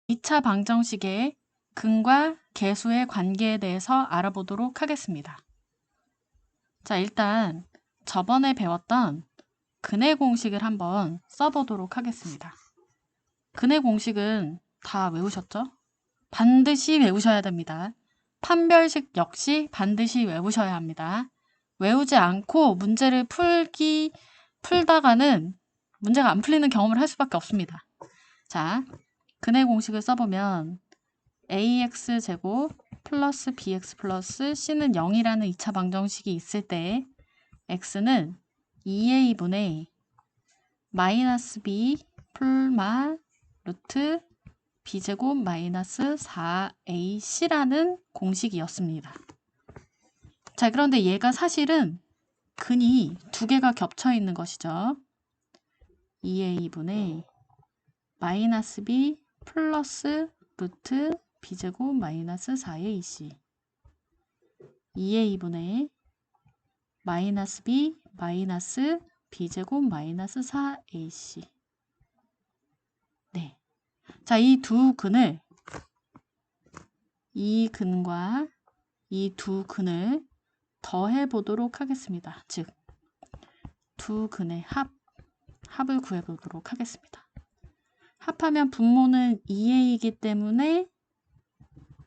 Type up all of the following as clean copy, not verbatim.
2차 방정식의 근과 계수의 관계에 대해서 알아보도록 하겠습니다. 자, 일단 저번에 배웠던 근의 공식을 한번 써보도록 하겠습니다. 근의 공식은 다 외우셨죠? 반드시 외우셔야 됩니다. 판별식 역시 반드시 외우셔야 합니다. 외우지 않고 문제를 풀다가는 문제가 안 풀리는 경험을 할 수밖에 없습니다. 자, 근의 공식을 써보면 ax제곱 플러스 bx 플러스 c는 0이라는 2차 방정식이 있을 때 x는 2a분의 마이너스 b 풀마 루트 b제곱 마이너스 4ac라는 공식이었습니다. 자, 그런데 얘가 사실은 근이 두 개가 겹쳐 있는 것이죠. 2a분의 마이너스 b 플러스 루트 b제곱 마이너스 4ac 2a분의 마이너스 b 마이너스 b제곱 마이너스 4ac. 네. 자, 이 두 근을, 이 근과 이 두 근을 더해 보도록 하겠습니다. 즉, 두 근의 합을 구해 보도록 하겠습니다. 합하면 분모는 2a이기 때문에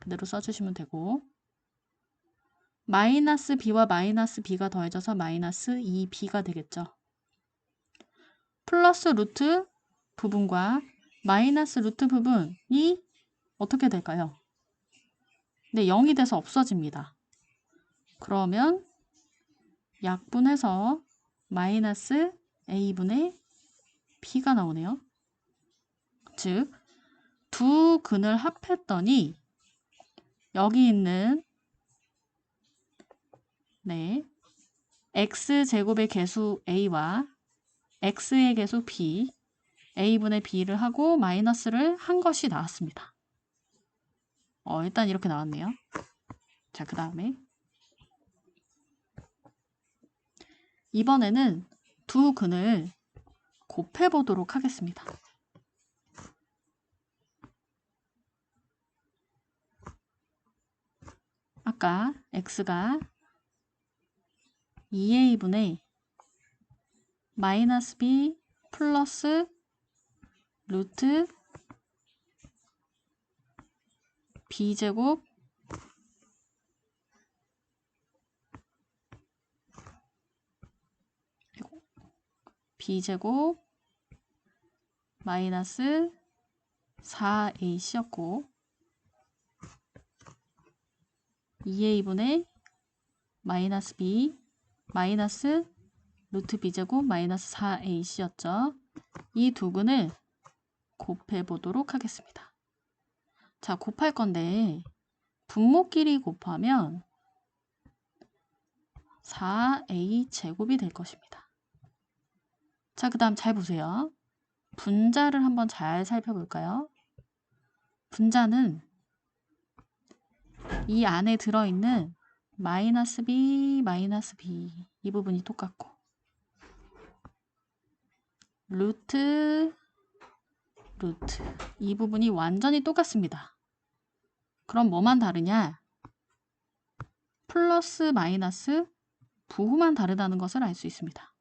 그대로 써주시면 되고, 마이너스 b와 마이너스 b가 더해져서 마이너스 2b가 되겠죠. 플러스 루트 부분과 마이너스 루트 부분이 어떻게 될까요? 네, 0이 돼서 없어집니다. 그러면 약분해서 마이너스 a분의 b가 나오네요. 즉, 두 근을 합했더니 여기 있는 x제곱의 개수 a와 x의 개수 b, a분의 b를 하고 마이너스를 한 것이 나왔습니다. 일단 이렇게 나왔네요. 자, 그 다음에 이번에는 두 근을 곱해 보도록 하겠습니다. 아까 x가 2a분의 마이너스 b 플러스 루트 b제곱 b제곱 마이너스 4ac였고 2a분의 마이너스 b 마이너스 루트 b제곱 마이너스 4ac였죠. 이 두 근을 곱해 보도록 하겠습니다. 자, 곱할 건데 분모끼리 곱하면 4a 제곱이 될 것입니다. 자, 그 다음 잘 보세요. 분자를 한번 잘 살펴볼까요? 분자는 이 안에 들어있는 마이너스 b, 마이너스 b 이 부분이 똑같고 루트 이 부분이 완전히 똑같습니다. 그럼 뭐만 다르냐? 플러스 마이너스 부호만 다르다는 것을 알 수 있습니다.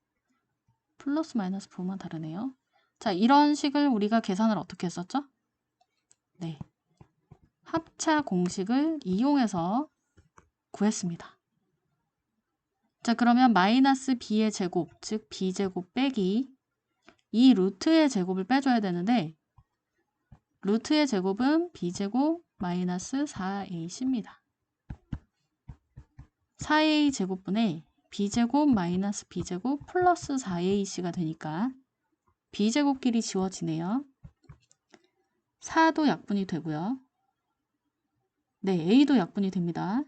플러스 마이너스 부호만 다르네요. 자, 이런 식을 우리가 계산을 어떻게 했었죠? 네, 합차 공식을 이용해서 구했습니다. 자, 그러면 마이너스 b의 제곱, 즉 b제곱 빼기 이 루트의 제곱을 빼줘야 되는데 루트의 제곱은 b제곱 마이너스 4ac입니다. 4a 제곱분의 b제곱 마이너스 b제곱 플러스 4ac가 되니까 b제곱끼리 지워지네요. 4도 약분이 되고요. 네, a도 약분이 됩니다.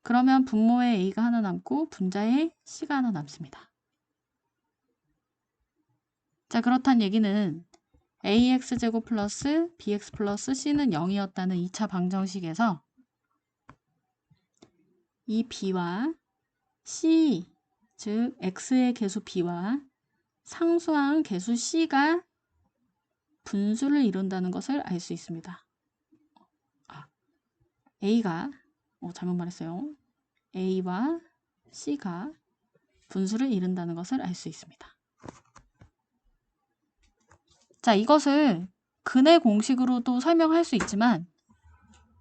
그러면 분모에 a가 하나 남고 분자에 c가 하나 남습니다. 자, 그렇다는 얘기는 ax제곱 플러스 bx 플러스 c는 0이었다는 2차 방정식에서 이 b와 c, 즉 x의 개수 b와 상수항 개수 c가 분수를 이룬다는 것을 알 수 있습니다. A가 잘못 말했어요. A와 C가 분수를 이룬다는 것을 알 수 있습니다. 자, 이것을 근의 공식으로도 설명할 수 있지만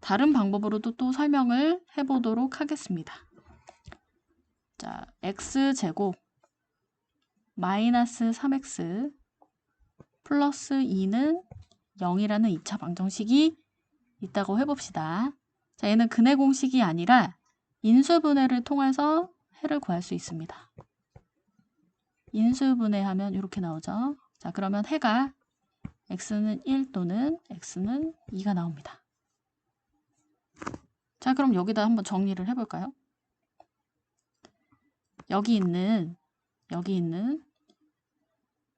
다른 방법으로도 또 설명을 해보도록 하겠습니다. 자, x제곱 마이너스 3x 플러스 2는 0이라는 2차 방정식이 있다고 해봅시다. 자, 얘는 근의 공식이 아니라 인수분해를 통해서 해를 구할 수 있습니다. 인수분해하면 이렇게 나오죠. 자, 그러면 해가 x는 1 또는 x는 2가 나옵니다. 자, 그럼 여기다 한번 정리를 해볼까요? 여기 있는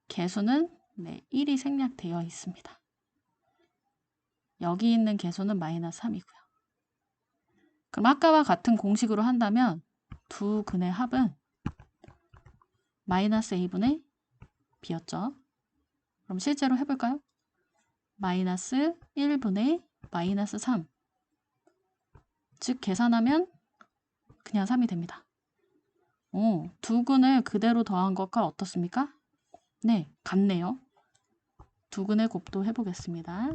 개수는 1이 생략되어 있습니다. 여기 있는 개수는 마이너스 3이고요. 그럼 아까와 같은 공식으로 한다면 두 근의 합은 마이너스 a분의 b였죠. 그럼 실제로 해볼까요? 마이너스 1분의 마이너스 3. 즉 계산하면 그냥 3이 됩니다. 두 근을 그대로 더한 것과 어떻습니까? 네, 같네요. 두 근의 곱도 해보겠습니다.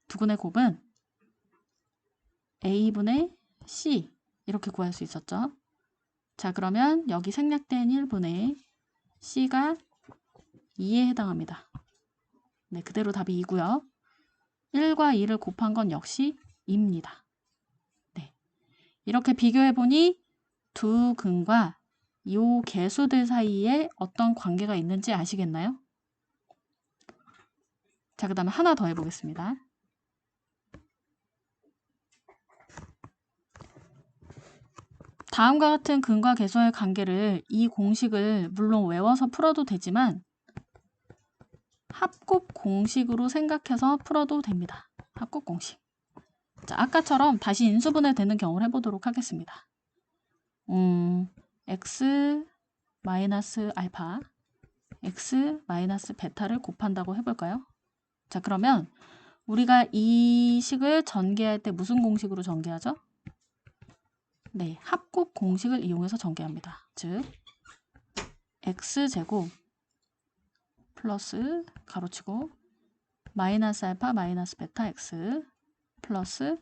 두 근의 곱은 a분의 c 이렇게 구할 수 있었죠. 자, 그러면 여기 생략된 1분의 c가 2에 해당합니다. 네, 그대로 답이 2고요. 1과 2를 곱한 건 역시 2입니다. 네, 이렇게 비교해보니 두 근과 이 개수들 사이에 어떤 관계가 있는지 아시겠나요? 자, 그 다음에 하나 더 해보겠습니다. 다음과 같은 근과 개수의 관계를 이 공식을 물론 외워서 풀어도 되지만 합곱 공식으로 생각해서 풀어도 됩니다. 합곱 공식. 자, 아까처럼 다시 인수분해 되는 경우를 해보도록 하겠습니다. x 마이너스 알파, x 마이너스 베타를 곱한다고 해볼까요? 자, 그러면 우리가 이 식을 전개할 때 무슨 공식으로 전개하죠? 네, 합곱 공식을 이용해서 전개합니다. 즉, x제곱 플러스 가로치고 마이너스 알파 마이너스 베타 x 플러스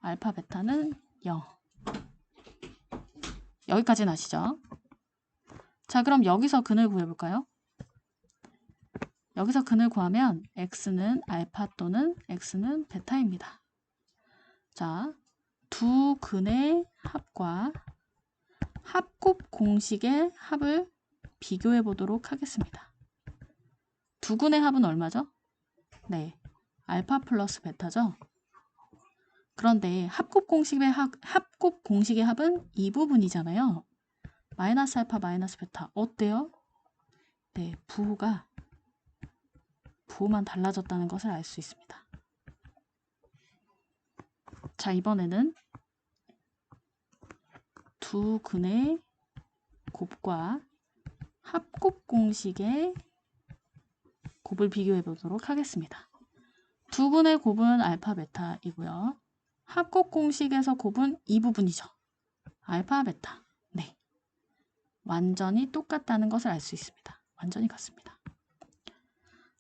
알파 베타는 0. 여기까지는 아시죠? 자, 그럼 여기서 근을 구해볼까요? 여기서 근을 구하면 x는 알파 또는 x는 베타입니다. 자, 두 근의 합과 합곱 공식의 합을 비교해 보도록 하겠습니다. 두 근의 합은 얼마죠? 네, 알파 플러스 베타죠. 그런데 합곱 공식의 합은 이 부분이잖아요. 마이너스 알파 마이너스 베타 어때요? 네, 부호만 달라졌다는 것을 알 수 있습니다. 자, 이번에는 두 근의 곱과 합곱 공식의 곱을 비교해 보도록 하겠습니다. 두 근의 곱은 알파 베타이고요. 합곱 공식에서 곱은 이 부분이죠. 알파 베타. 네, 완전히 똑같다는 것을 알 수 있습니다. 완전히 같습니다.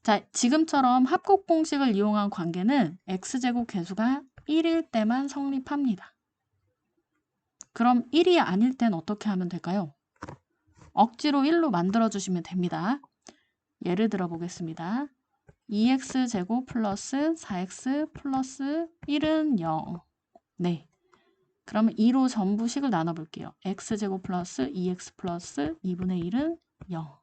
자, 지금처럼 합곱 공식을 이용한 관계는 x제곱 개수가 1일 때만 성립합니다. 그럼 1이 아닐 땐 어떻게 하면 될까요? 억지로 1로 만들어주시면 됩니다. 예를 들어 보겠습니다. 2x제곱 플러스 4x 플러스 1은 0. 네, 그러면 2로 전부 식을 나눠볼게요. x제곱 플러스 2x 플러스 2분의 1은 0.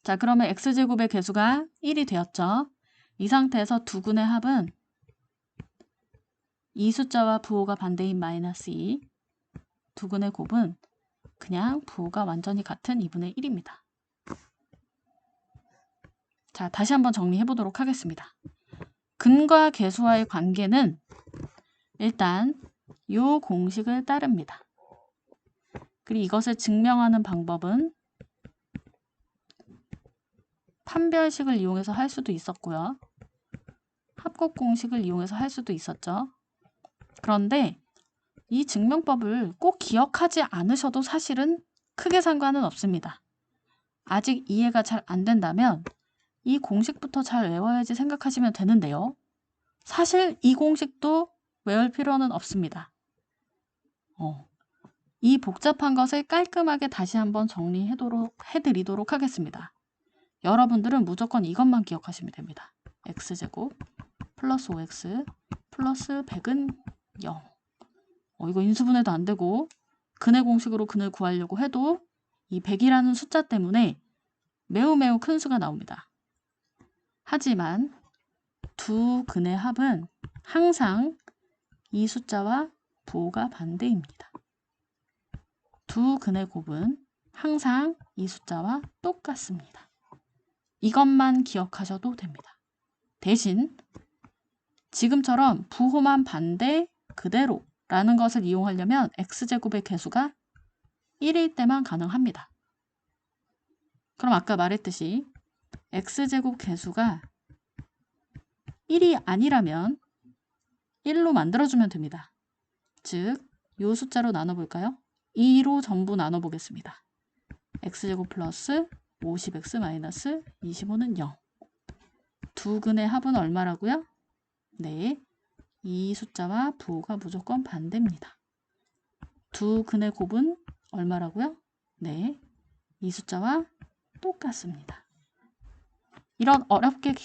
자, 그러면 x제곱의 개수가 1이 되었죠. 이 상태에서 두 근의 합은 이 숫자와 부호가 반대인 마이너스 2. 두 근의 곱은 그냥 부호가 완전히 같은 2분의 1입니다. 자, 다시 한번 정리해 보도록 하겠습니다. 근과 개수와의 관계는 일단 이 공식을 따릅니다. 그리고 이것을 증명하는 방법은 판별식을 이용해서 할 수도 있었고요. 합곡 공식을 이용해서 할 수도 있었죠. 그런데 이 증명법을 꼭 기억하지 않으셔도 사실은 크게 상관은 없습니다. 아직 이해가 잘 안 된다면 이 공식부터 잘 외워야지 생각하시면 되는데요. 사실 이 공식도 외울 필요는 없습니다. 이 복잡한 것을 깔끔하게 다시 한번 정리해드리도록 하겠습니다. 여러분들은 무조건 이것만 기억하시면 됩니다. x제곱 플러스 5x 플러스 100은 0. 이거 인수분해도 안 되고 근의 공식으로 근을 구하려고 해도 이 100이라는 숫자 때문에 매우 큰 수가 나옵니다. 하지만 두 근의 합은 항상 이 숫자와 부호가 반대입니다. 두 근의 곱은 항상 이 숫자와 똑같습니다. 이것만 기억하셔도 됩니다. 대신 지금처럼 부호만 반대 그대로 라는 것을 이용하려면 x제곱의 개수가 1일 때만 가능합니다. 그럼 아까 말했듯이 x제곱 개수가 1이 아니라면 1로 만들어주면 됩니다. 즉, 이 숫자로 나눠볼까요? 2로 전부 나눠보겠습니다. x제곱 플러스 50x 마이너스 25는 0. 두 근의 합은 얼마라고요? 네, 이 숫자와 부호가 무조건 반대입니다. 두 근의 곱은 얼마라고요? 네, 이 숫자와 똑같습니다. 이런 어렵게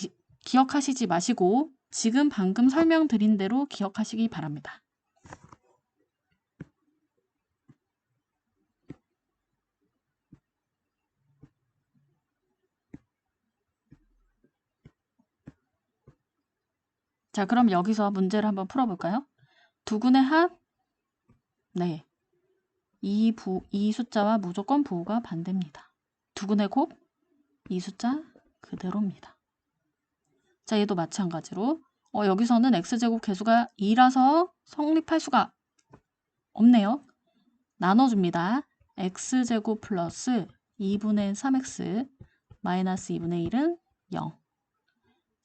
기억하시지 마시고 지금 방금 설명드린 대로 기억하시기 바랍니다. 자, 그럼 여기서 문제를 한번 풀어볼까요? 두 근의 합? 네, 이 숫자와 무조건 부호가 반대입니다. 두 근의 곱? 이 숫자 그대로입니다. 자, 얘도 마찬가지로 여기서는 x제곱 개수가 2라서 성립할 수가 없네요. 나눠줍니다. x제곱 플러스 2분의 3x 마이너스 2분의 1은 0.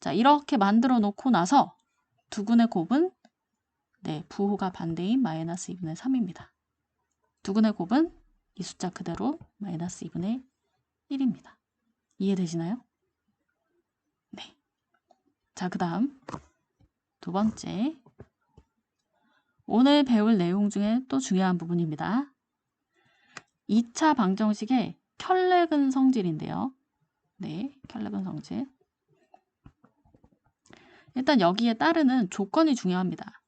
자, 이렇게 만들어 놓고 나서 두 근의 곱은 부호가 반대인 마이너스 2분의 3입니다. 두 근의 곱은 이 숫자 그대로 마이너스 2분의 1입니다. 이해되시나요? 네. 자, 그 다음 두 번째. 오늘 배울 내용 중에 또 중요한 부분입니다. 2차 방정식의 켤레근 성질인데요. 네, 켤레근 성질. 일단 여기에 따르는 조건이 중요합니다.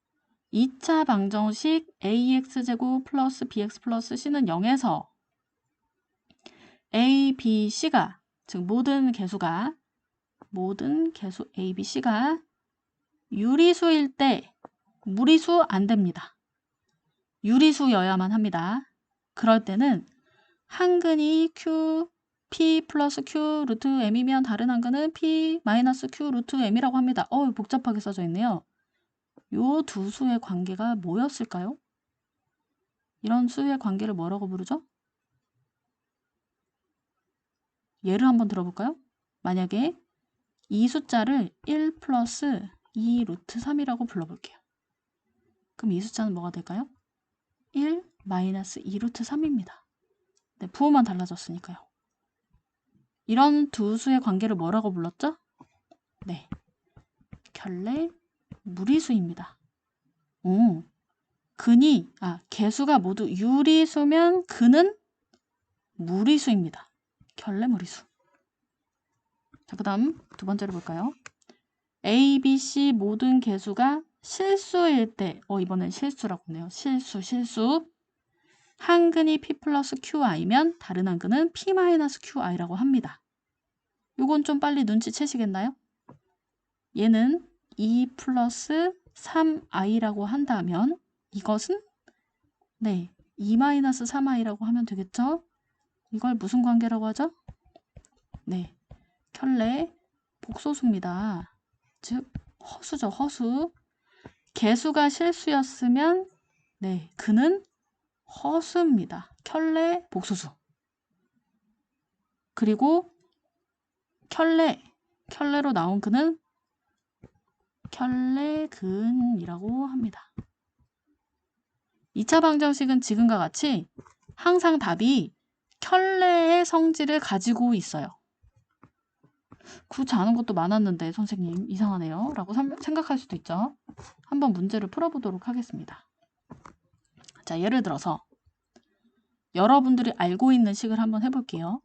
2차 방정식 ax제곱 플러스 bx 플러스 c는 0에서 a, b, c가 즉 모든 개수 a, b, c가 유리수일 때 무리수 안 됩니다. 유리수여야만 합니다. 그럴 때는 한 근이 q, p 플러스 q 루트 m이면 다른 한 근은 p 마이너스 q 루트 m이라고 합니다. 복잡하게 써져 있네요. 요 두 수의 관계가 뭐였을까요? 이런 수의 관계를 뭐라고 부르죠? 예를 한번 들어볼까요? 만약에 이 숫자를 1 플러스 2 루트 3이라고 불러볼게요. 그럼 이 숫자는 뭐가 될까요? 1 마이너스 2 루트 3입니다. 네, 부호만 달라졌으니까요. 이런 두 수의 관계를 뭐라고 불렀죠? 네, 켤레 무리수입니다. 개수가 모두 유리수면 근은 무리수입니다. 켤레 무리수. 자, 그 다음 두 번째로 볼까요? A, B, C 모든 개수가 실수일 때, 이번엔 실수라고 하네요. 실수. 한 근이 P 플러스 QI면 다른 한 근은 P 마이너스 QI라고 합니다. 요건 좀 빨리 눈치채시겠나요? 얘는 2 플러스 3i라고 한다면 이것은 2 마이너스 3i라고 하면 되겠죠? 이걸 무슨 관계라고 하죠? 네, 켤레 복소수입니다. 즉 허수죠, 허수. 개수가 실수였으면 근은 허수입니다. 켤레 복소수. 그리고 켤레로 나온 그는 켤레근이라고 합니다. 2차 방정식은 지금과 같이 항상 답이 켤레의 성질을 가지고 있어요. 굳이 아는 것도 많았는데 선생님 이상하네요 라고 생각할 수도 있죠. 한번 문제를 풀어보도록 하겠습니다. 자, 예를 들어서 여러분들이 알고 있는 식을 한번 해볼게요.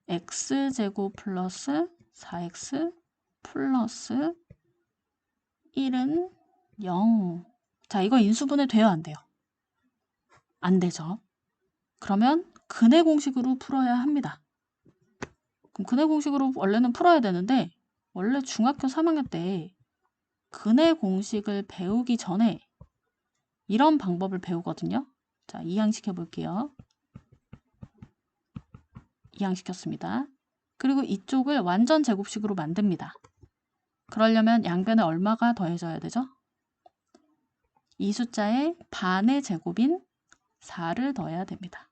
x제곱 플러스 4x 플러스 1은 0. 자, 이거 인수분해 돼요, 안 돼요? 안 되죠. 그러면 근해 공식으로 풀어야 합니다. 그럼 근해 공식으로 원래는 풀어야 되는데 원래 중학교 3학년 때 근해 공식을 배우기 전에 이런 방법을 배우거든요. 자, 이항시켜 볼게요. 이항시켰습니다. 그리고 이쪽을 완전 제곱식으로 만듭니다. 그러려면 양변에 얼마가 더해져야 되죠? 이 숫자의 반의 제곱인 4를 더해야 됩니다.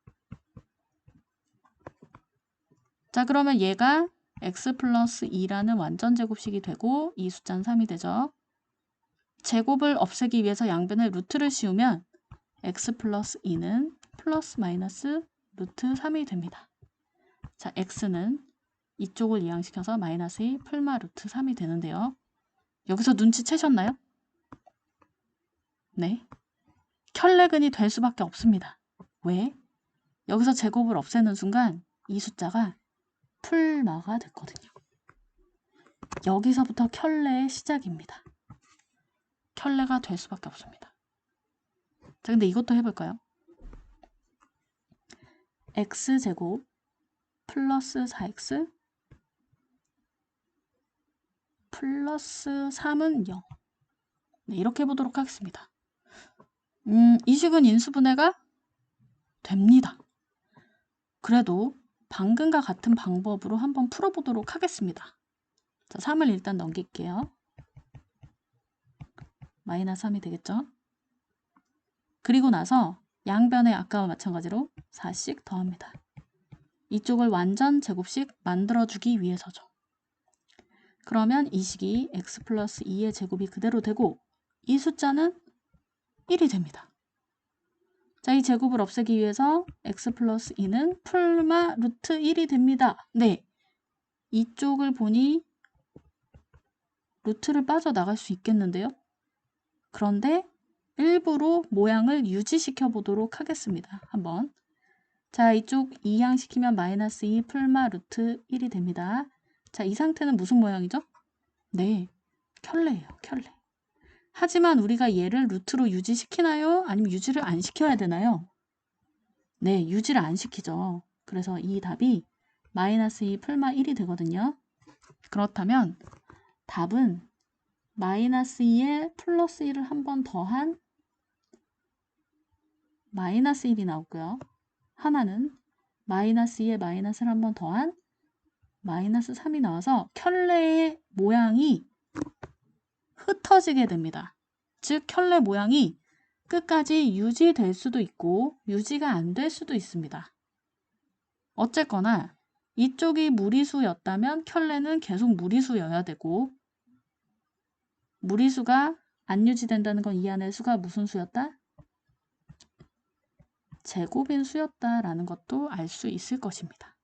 자, 그러면 얘가 x 플러스 2라는 완전 제곱식이 되고 이 숫자는 3이 되죠. 제곱을 없애기 위해서 양변에 루트를 씌우면 x 플러스 2는 플러스 마이너스 루트 3이 됩니다. 자, x는 이쪽을 이항시켜서 마이너스 2 풀마 루트 3이 되는데요. 여기서 눈치채셨나요? 네. 켤레근이 될 수밖에 없습니다. 왜? 여기서 제곱을 없애는 순간 이 숫자가 풀마가 됐거든요. 여기서부터 켤레의 시작입니다. 켤레가 될 수밖에 없습니다. 자, 근데 이것도 해볼까요? x제곱 플러스 4x 플러스 3은 0. 네, 이렇게 해보도록 하겠습니다. 이 식은 인수분해가 됩니다. 그래도 방금과 같은 방법으로 한번 풀어보도록 하겠습니다. 자, 3을 일단 넘길게요. 마이너스 3이 되겠죠? 그리고 나서 양변에 아까와 마찬가지로 4씩 더합니다. 이쪽을 완전 제곱식 만들어주기 위해서죠. 그러면 이 식이 x 플러스 2의 제곱이 그대로 되고 이 숫자는 1이 됩니다. 자, 이 제곱을 없애기 위해서 x 플러스 2는 풀마 루트 1이 됩니다. 네, 이쪽을 보니 루트를 빠져나갈 수 있겠는데요. 그런데 일부러 모양을 유지시켜 보도록 하겠습니다. 한번. 자, 이쪽 이항시키면 마이너스 2 풀마 루트 1이 됩니다. 자, 이 상태는 무슨 모양이죠? 네, 켤레예요, 켤레. 하지만 우리가 얘를 루트로 유지시키나요? 아니면 유지를 안 시켜야 되나요? 네, 유지를 안 시키죠. 그래서 이 답이 마이너스 2 풀마 1이 되거든요. 그렇다면 답은 마이너스 2에 플러스 1을 한 번 더한 마이너스 1이 나오고요. 하나는 마이너스 2에 마이너스를 한 번 더한 마이너스 3이 나와서 켤레의 모양이 흩어지게 됩니다. 즉 켤레 모양이 끝까지 유지될 수도 있고 유지가 안 될 수도 있습니다. 어쨌거나 이쪽이 무리수였다면 켤레는 계속 무리수여야 되고 무리수가 안 유지된다는 건 이 안에 수가 무슨 수였다? 제곱인 수였다라는 것도 알 수 있을 것입니다.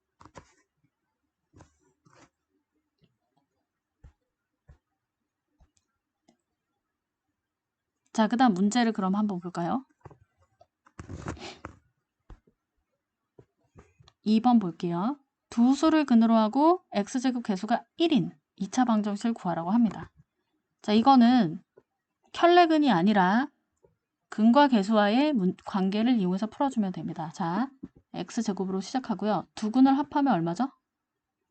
자, 그 다음 문제를 그럼 한번 볼까요? 2번 볼게요. 두 수를 근으로 하고 x제곱 개수가 1인 2차 방정식을 구하라고 합니다. 자, 이거는 켤레근이 아니라 근과 개수와의 관계를 이용해서 풀어주면 됩니다. 자, x제곱으로 시작하고요. 두 근을 합하면 얼마죠?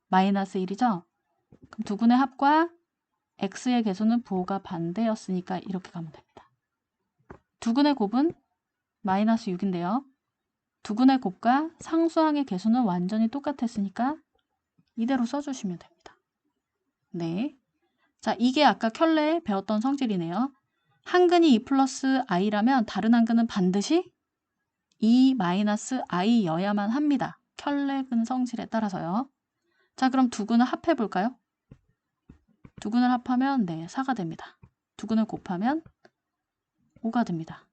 마이너스 1이죠? 그럼 두 근의 합과 x의 개수는 부호가 반대였으니까 이렇게 가면 됩니다. 두 근의 곱은 마이너스 6인데요. 두 근의 곱과 상수항의 개수는 완전히 똑같았으니까 이대로 써주시면 됩니다. 네. 자, 이게 아까 켤레 배웠던 성질이네요. 한 근이 2 플러스 i라면 다른 한 근은 반드시 2 마이너스 i여야만 합니다. 켤레근 성질에 따라서요. 자, 그럼 두근을 합해 볼까요? 두근을 합하면 네, 4가 됩니다. 두근을 곱하면 5가 됩니다.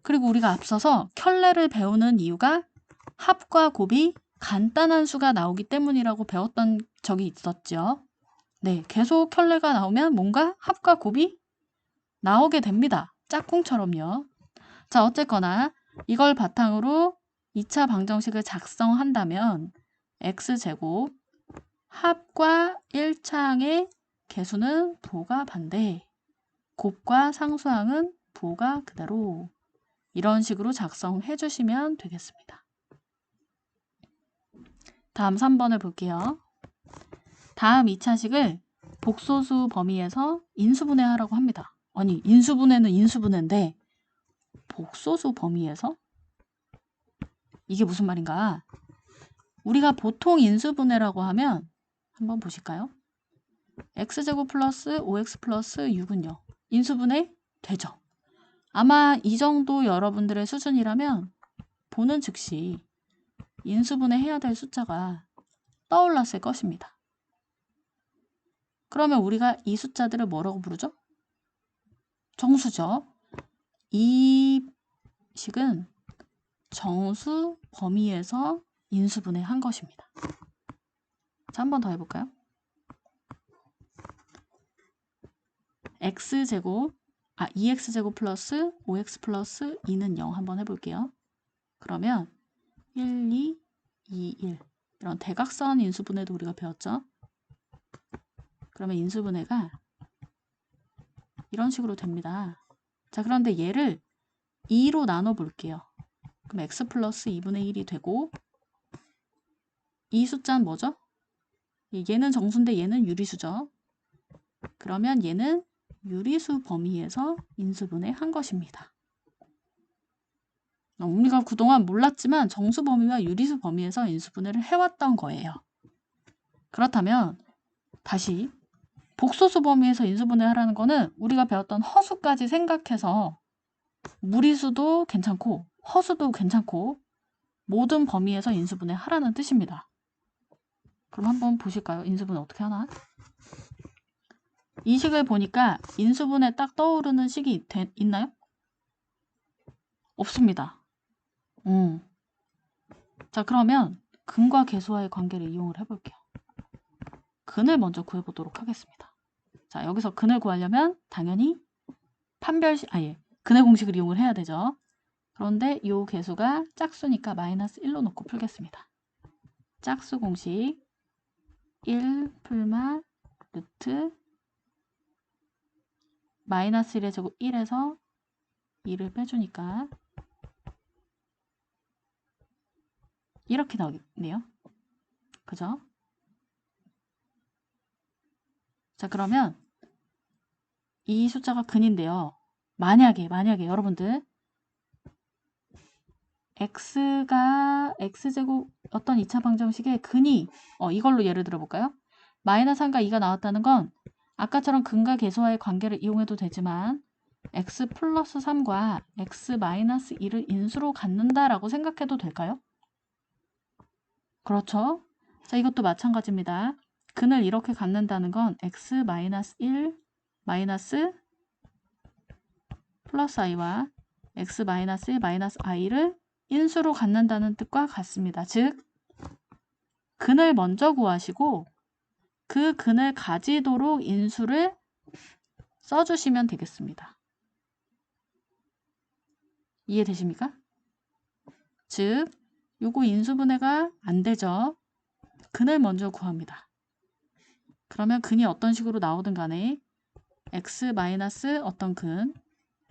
그리고 우리가 앞서서 켤레를 배우는 이유가 합과 곱이 간단한 수가 나오기 때문이라고 배웠던 적이 있었죠. 네, 계속 켤레가 나오면 뭔가 합과 곱이 나오게 됩니다. 짝꿍처럼요. 자, 어쨌거나 이걸 바탕으로 2차 방정식을 작성한다면 x제곱 합과 1차항의 개수는 부호가 반대, 곱과 상수항은 부호가 그대로, 이런 식으로 작성해 주시면 되겠습니다. 다음 3번을 볼게요. 다음 2차식을 복소수 범위에서 인수분해하라고 합니다. 아니, 인수분해는 인수분해인데 복소수 범위에서? 이게 무슨 말인가? 우리가 보통 인수분해라고 하면 한번 보실까요? x제곱 플러스 5x 플러스 6은요. 인수분해 되죠. 아마 이 정도 여러분들의 수준이라면 보는 즉시 인수분해 해야 될 숫자가 떠올랐을 것입니다. 그러면 우리가 이 숫자들을 뭐라고 부르죠? 정수죠. 이 식은 정수 범위에서 인수분해 한 것입니다. 자, 한 번 더 해볼까요? x제곱 2x제곱 플러스 5x 플러스 2는 0 한번 해볼게요. 그러면 1, 2, 2, 1 이런 대각선 인수분해도 우리가 배웠죠. 그러면 인수분해가 이런 식으로 됩니다. 자, 그런데 얘를 2로 나눠 볼게요. 그럼 x 플러스 2분의 1이 되고, 이 숫자는 뭐죠? 얘는 정수인데 얘는 유리수죠. 그러면 얘는 유리수 범위에서 인수분해 한 것입니다. 우리가 그동안 몰랐지만 정수 범위와 유리수 범위에서 인수분해를 해왔던 거예요. 그렇다면 다시 복소수 범위에서 인수분해 하라는 거는 우리가 배웠던 허수까지 생각해서 무리수도 괜찮고 허수도 괜찮고 모든 범위에서 인수분해 하라는 뜻입니다. 그럼 한번 보실까요? 인수분해 어떻게 하나? 이 식을 보니까 인수분해 딱 떠오르는 식이 있나요? 없습니다. 자, 그러면 근과 계수와의 관계를 이용을 해볼게요. 근을 먼저 구해보도록 하겠습니다. 자, 여기서 근을 구하려면 당연히 근의 공식을 이용을 해야 되죠. 그런데 이 개수가 짝수니까 마이너스 1로 놓고 풀겠습니다. 짝수 공식 1 풀마 루트 마이너스 1의 제곱 1에서 2를 빼주니까 이렇게 나오겠네요. 그죠? 자, 그러면 이 숫자가 근인데요. 만약에 여러분들 x가 x제곱 어떤 2차 방정식의 근이 이걸로 예를 들어 볼까요? 마이너스 3과 2가 나왔다는 건 아까처럼 근과 계수와의 관계를 이용해도 되지만 x 플러스 3과 x 마이너스 2를 인수로 갖는다라고 생각해도 될까요? 그렇죠? 자, 이것도 마찬가지입니다. 근을 이렇게 갖는다는 건 x 마이너스 1 마이너스 플러스 i와 x 마이너스 1 마이너스 i를 인수로 갖는다는 뜻과 같습니다. 즉, 근을 먼저 구하시고 그 근을 가지도록 인수를 써주시면 되겠습니다. 이해되십니까? 즉, 요거 인수분해가 안 되죠. 근을 먼저 구합니다. 그러면 근이 어떤 식으로 나오든 간에 x 마이너스 어떤 근,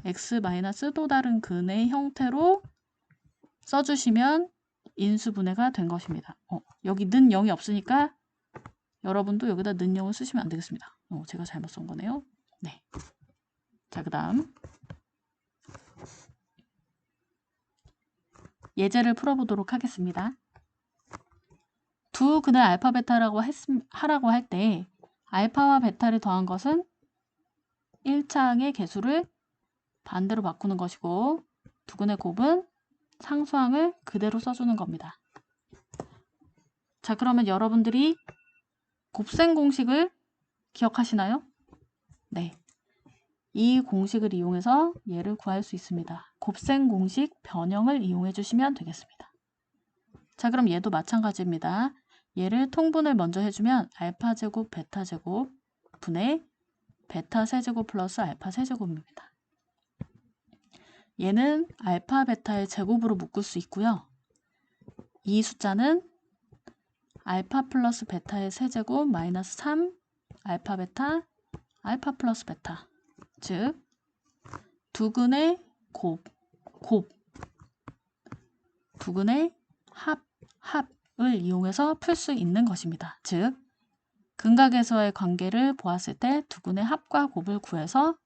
x 마이너스 또 다른 근의 형태로 써주시면 인수분해가 된 것입니다. 여기 는 0이 없으니까 여러분도 여기다 는 0을 쓰시면 안 되겠습니다. 제가 잘못 쓴 거네요. 네. 자, 그 다음 예제를 풀어보도록 하겠습니다. 두 근을 알파 베타라고 하라고 할 때 알파와 베타를 더한 것은 1차항의 개수를 반대로 바꾸는 것이고 두 근의 곱은 상수항을 그대로 써주는 겁니다. 자, 그러면 여러분들이 곱셈 공식을 기억하시나요? 네. 이 공식을 이용해서 얘를 구할 수 있습니다. 곱셈 공식 변형을 이용해 주시면 되겠습니다. 자, 그럼 얘도 마찬가지입니다. 얘를 통분을 먼저 해주면 알파 제곱 베타 제곱 분의 베타 세제곱 플러스 알파 세제곱입니다. 얘는 알파 베타의 제곱으로 묶을 수 있고요. 이 숫자는 알파 플러스 베타의 세제곱 마이너스 3 알파 베타 알파 플러스 베타, 즉 두근의 두근의 합을 이용해서 풀 수 있는 것입니다. 즉 근각에서의 관계를 보았을 때 두근의 합과 곱을 구해서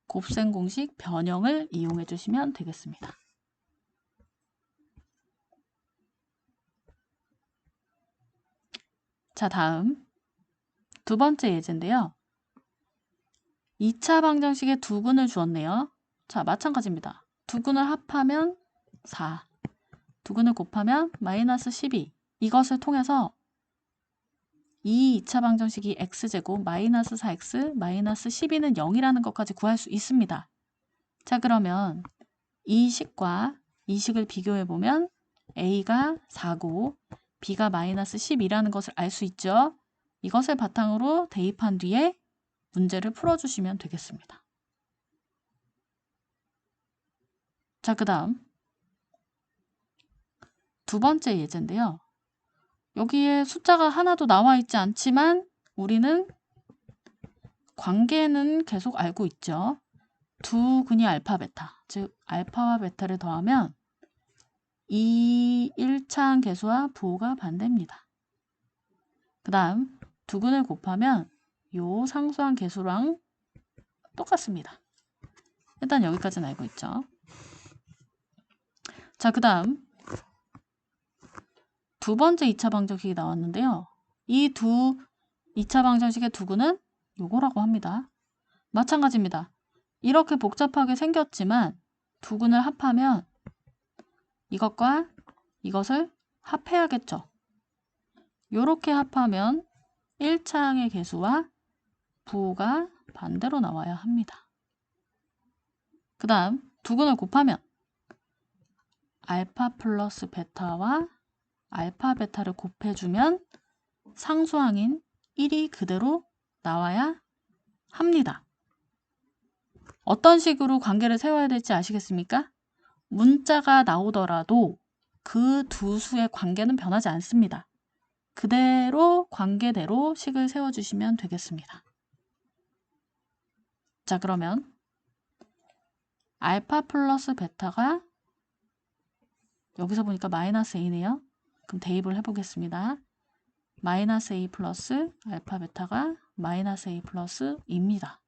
곱셈 공식 변형을 이용해 주시면 되겠습니다. 자, 다음 두 번째 예제인데요. 2차 방정식에 두근을 주었네요. 자, 마찬가지입니다. 두근을 합하면 4, 두근을 곱하면 마이너스 12. 이것을 통해서 이 2차 방정식이 x제곱 마이너스 4x 마이너스 12는 0이라는 것까지 구할 수 있습니다. 자, 그러면 이 식과 이 식을 비교해보면 a가 4고 b가 마이너스 12라는 것을 알 수 있죠. 이것을 바탕으로 대입한 뒤에 문제를 풀어주시면 되겠습니다. 자, 그 다음 두 번째 예제인데요. 여기에 숫자가 하나도 나와 있지 않지만 우리는 관계는 계속 알고 있죠. 두 근이 알파 베타, 즉 알파와 베타를 더하면 이 1차항 계수와 부호가 반대입니다. 그 다음 두 근을 곱하면 요 상수항 계수랑 똑같습니다. 일단 여기까지는 알고 있죠. 자, 그 다음 두 번째 2차 방정식이 나왔는데요. 이 2차 방정식의 두근은 요거라고 합니다. 마찬가지입니다. 이렇게 복잡하게 생겼지만 두근을 합하면 이것과 이것을 합해야겠죠. 요렇게 합하면 1차항의 계수와 부호가 반대로 나와야 합니다. 그 다음 두근을 곱하면 알파 플러스 베타와 알파 베타를 곱해주면 상수항인 1이 그대로 나와야 합니다. 어떤 식으로 관계를 세워야 될지 아시겠습니까? 문자가 나오더라도 그 두 수의 관계는 변하지 않습니다. 그대로 관계대로 식을 세워주시면 되겠습니다. 자, 그러면 알파 플러스 베타가 여기서 보니까 마이너스 a네요. 그럼 대입을 해보겠습니다. 마이너스 a 플러스 알파 베타가 마이너스 a 플러스 2입니다.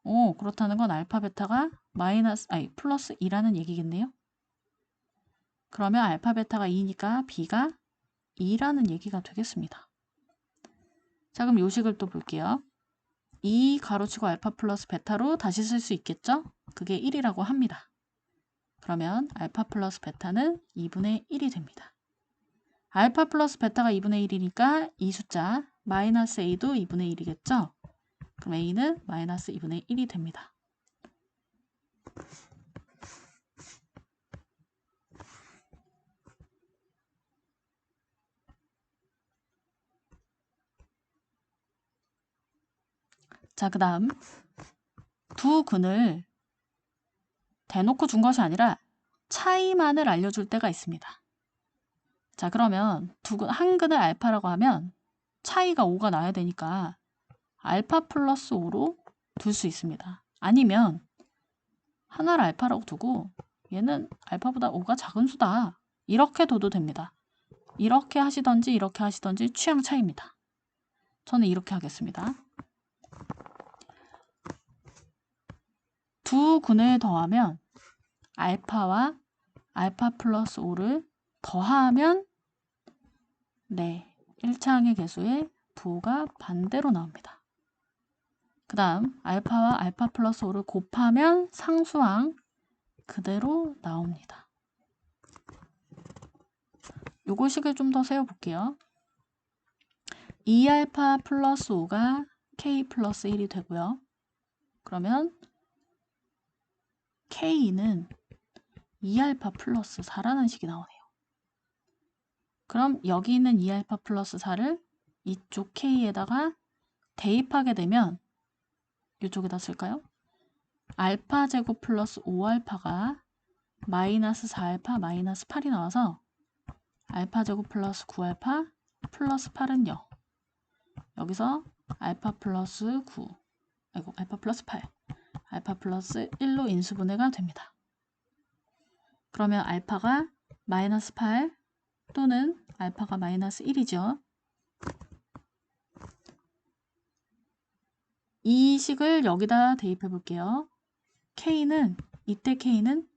오, 그렇다는 건 알파 베타가 플러스 2라는 얘기겠네요. 그러면 알파 베타가 2니까 b가 2라는 얘기가 되겠습니다. 자, 그럼 요 식을 또 볼게요. 2 가로치고 알파 플러스 베타로 다시 쓸 수 있겠죠? 그게 1이라고 합니다. 그러면 알파 플러스 베타는 2분의 1이 됩니다. 알파 플러스 베타가 2분의 1이니까 이 숫자 마이너스 a도 2분의 1이겠죠? 그럼 a는 마이너스 2분의 1이 됩니다. 자, 그 다음 두 근을 대놓고 준 것이 아니라 차이만을 알려줄 때가 있습니다. 자, 그러면 한 근을 알파라고 하면 차이가 5가 나야 되니까 알파 플러스 5로 둘 수 있습니다. 아니면 하나를 알파라고 두고 얘는 알파보다 5가 작은 수다. 이렇게 둬도 됩니다. 이렇게 하시던지 이렇게 하시던지 취향 차이입니다. 저는 이렇게 하겠습니다. 두 근을 더하면 알파와 알파 플러스 5를 더하면 1차항의 계수의 부호가 반대로 나옵니다. 그 다음 알파와 알파 플러스 5를 곱하면 상수항 그대로 나옵니다. 요거 식을 좀 더 세워볼게요. 2알파 플러스 5가 K 플러스 1이 되고요. 그러면 K는 2알파 플러스 4라는 식이 나오네요. 그럼 여기 있는 2알파 플러스 4를 이쪽 K에다가 대입하게 되면 이쪽에다 쓸까요? 알파 제곱 플러스 5알파가 마이너스 4알파 마이너스 8이 나와서 알파 제곱 플러스 9알파 플러스 8은 0. 여기서 알파 플러스 9, 아이고 알파 플러스 8, 알파 플러스 1로 인수분해가 됩니다. 그러면 알파가 마이너스 8 또는 알파가 마이너스 1이죠. 이 식을 여기다 대입해 볼게요. K는 이때 K는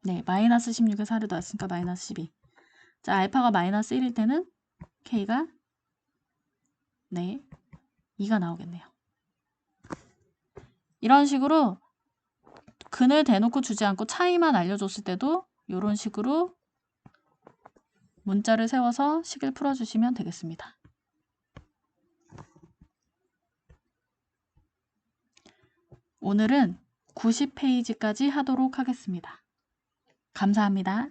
네, 마이너스 16에 4를 더했으니까 마이너스 12. 자, 알파가 마이너스 1일 때는 K가 네, 2가 나오겠네요. 이런 식으로 근을 대놓고 주지 않고 차이만 알려줬을 때도 이런 식으로 문자를 세워서 식을 풀어주시면 되겠습니다. 오늘은 90페이지까지 하도록 하겠습니다. 감사합니다.